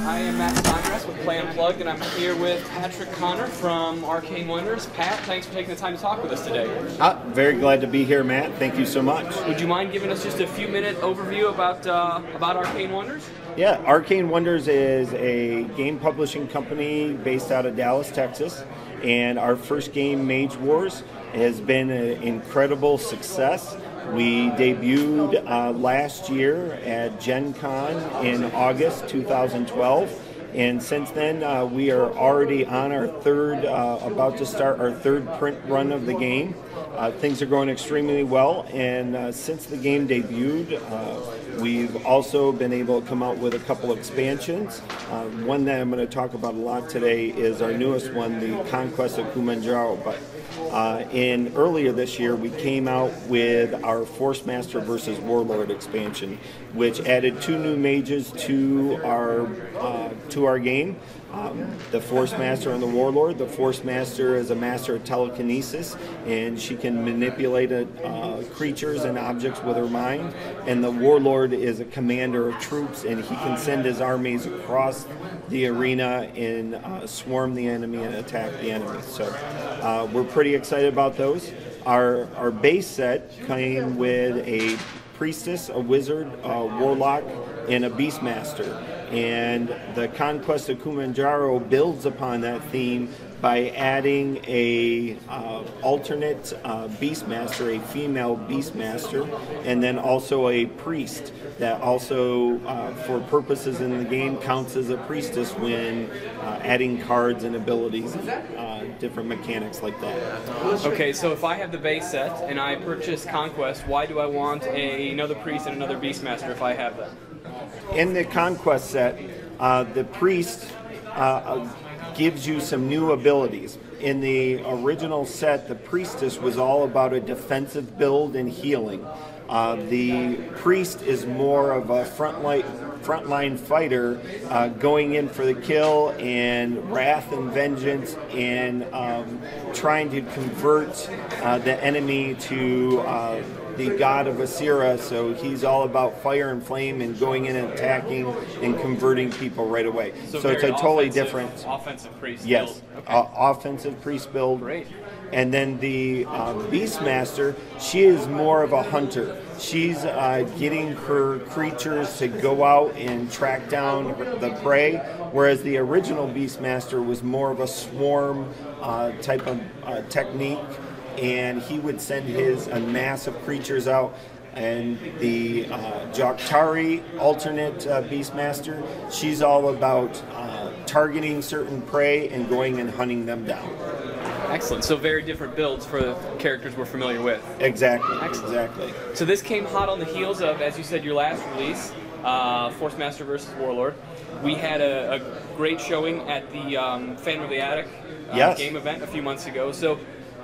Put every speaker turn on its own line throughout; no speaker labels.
I am Matt Snodgrass with Play Unplugged, and I'm here with Patrick Connor from Arcane Wonders. Pat, thanks for taking the time to talk with us today.
Very glad to be here, Matt. Thank you so much.
Would you mind giving us just a few-minute overview about Arcane Wonders?
Yeah, Arcane Wonders is a game publishing company based out of Dallas, Texas, and our first game, Mage Wars, has been an incredible success. We debuted last year at Gen Con in August 2012, and since then we are already on our about to start our third print run of the game. Things are going extremely well, and since the game debuted, we've also been able to come out with a couple of expansions. One that I'm going to talk about a lot today is our newest one, the Conquest of Kumanjaro. But earlier this year, we came out with our Force Master versus Warlord expansion, which added 2 new mages to our game. The Force Master and the Warlord. The Force Master is a master of telekinesis, and she can manipulate creatures and objects with her mind. And the Warlord is a commander of troops, and he can send his armies across the arena and swarm the enemy and attack the enemy. So we're pretty excited about those. Our base set came with a priestess, a wizard, a warlock, and a beastmaster. And the Conquest of Kumanjaro builds upon that theme by adding a alternate beastmaster, a female beastmaster, and then also a priest that also, for purposes in the game, counts as a priestess when adding cards and abilities and different mechanics like that.
Okay, so if I have the base set and I purchase Conquest, why do I want another priest and another beastmaster if I have that?
In the Conquest set, the priest gives you some new abilities. In the original set, the priestess was all about a defensive build and healing. The priest is more of a frontline fighter, going in for the kill and wrath and vengeance, and trying to convert the enemy to the god of Asira. So he's all about fire and flame and going in and attacking and converting people right away. So it's a totally different
offensive priest.
Yes,
build. Okay.
Offensive priest build.
Great.
And then the Beastmaster, she is more of a hunter. She's getting her creatures to go out and track down the prey, whereas the original Beastmaster was more of a swarm type of technique, and he would send a mass of creatures out. And the Jok'Tari alternate Beastmaster, she's all about targeting certain prey and going and hunting them down.
Excellent. So very different builds for the characters we're familiar with.
Exactly.
Excellent.
Exactly.
So this came hot on the heels of, as you said, your last release, Force Master versus Warlord. We had a great showing at the Phantom of the Attic game event a few months ago. So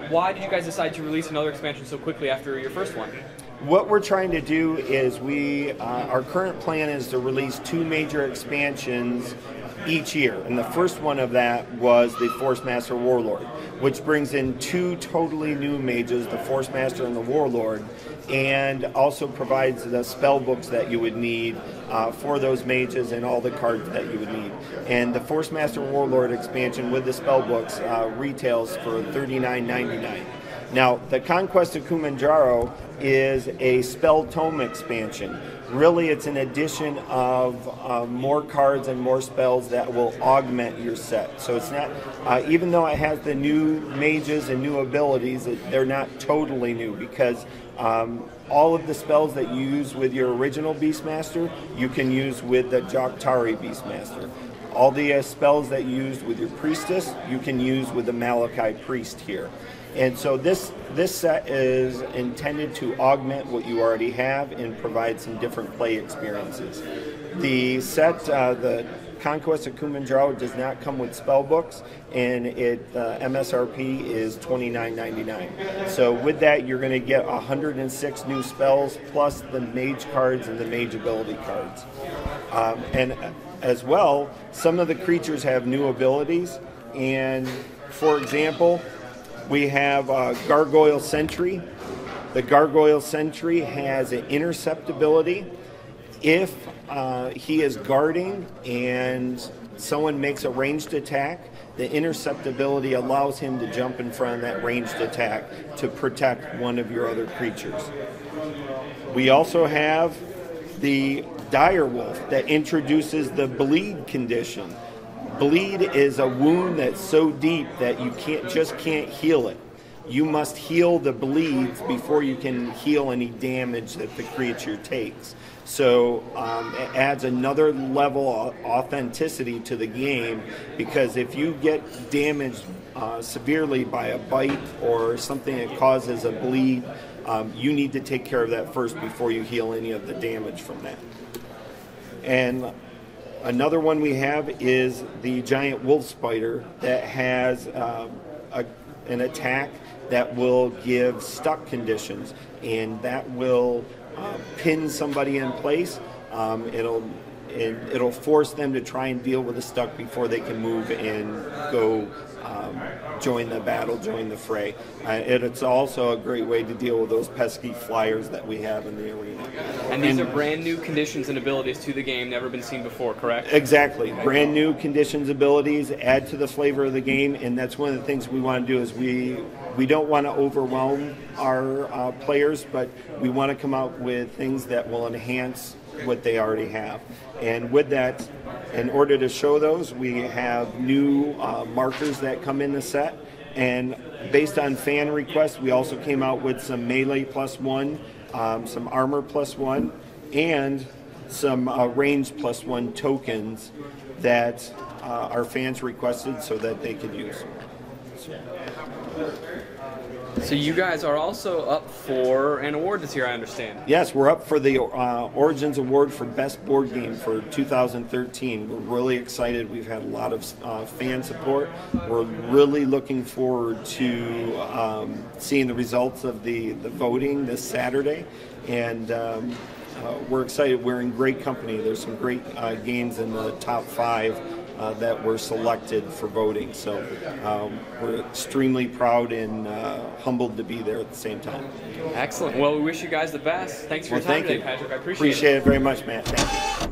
why did you guys decide to release another expansion so quickly after your first one?
What we're trying to do is our current plan is to release 2 major expansions each year, and the first one of that was the Force Master Warlord, which brings in 2 totally new mages, the Force Master and the Warlord, and also provides the spell books that you would need for those mages and all the cards that you would need. And the Force Master Warlord expansion with the spell books retails for $39.99. Now, the Conquest of Kumanjaro is a spell tome expansion. Really, it's an addition of more cards and more spells that will augment your set. So it's not, even though it has the new mages and new abilities, they're not totally new, because all of the spells that you use with your original Beastmaster, you can use with the Jok'Tari Beastmaster. All the spells that you used with your Priestess, you can use with the Malachi Priest here. And so this set is intended to augment what you already have and provide some different play experiences. The set, the Conquest of Kumanjaro, does not come with spell books, and MSRP is $29.99. So with that, you're going to get 106 new spells plus the mage cards and the mage ability cards. And as well, some of the creatures have new abilities, and for example, we have Gargoyle Sentry. The Gargoyle Sentry has an intercept ability. If he is guarding and someone makes a ranged attack, the intercept ability allows him to jump in front of that ranged attack to protect one of your other creatures. We also have the Direwolf that introduces the bleed condition. Bleed is a wound that's so deep that you can't heal it. You must heal the bleeds before you can heal any damage that the creature takes. So it adds another level of authenticity to the game, because if you get damaged severely by a bite or something that causes a bleed, you need to take care of that first before you heal any of the damage from that. And another one we have is the giant wolf spider that has an attack that will give stuck conditions, and that will pin somebody in place. It'll force them to try and deal with the stuck before they can move and go join the battle, join the fray. It's also a great way to deal with those pesky flyers that we have in the arena.
And these are brand new conditions and abilities to the game, never been seen before, correct?
Exactly. Brand new conditions, abilities, add to the flavor of the game, and that's one of the things we want to do is we don't want to overwhelm our players, but we want to come out with things that will enhance what they already have. And with that, in order to show those, we have new markers that come in the set. And based on fan requests, we also came out with some melee +1, some armor +1, and some range +1 tokens that our fans requested so that they could use.
So you guys are also up for an award this year, I understand.
Yes, we're up for the Origins Award for Best Board Game for 2013. We're really excited. We've had a lot of fan support. We're really looking forward to seeing the results of the voting this Saturday. And we're excited. We're in great company. There's some great games in the top 5 that were selected for voting. So we're extremely proud and humbled to be there at the same time.
Excellent. Well, we wish you guys the best. Thanks for your time today, Patrick. I appreciate it.
Appreciate it very much, Matt. Thank you.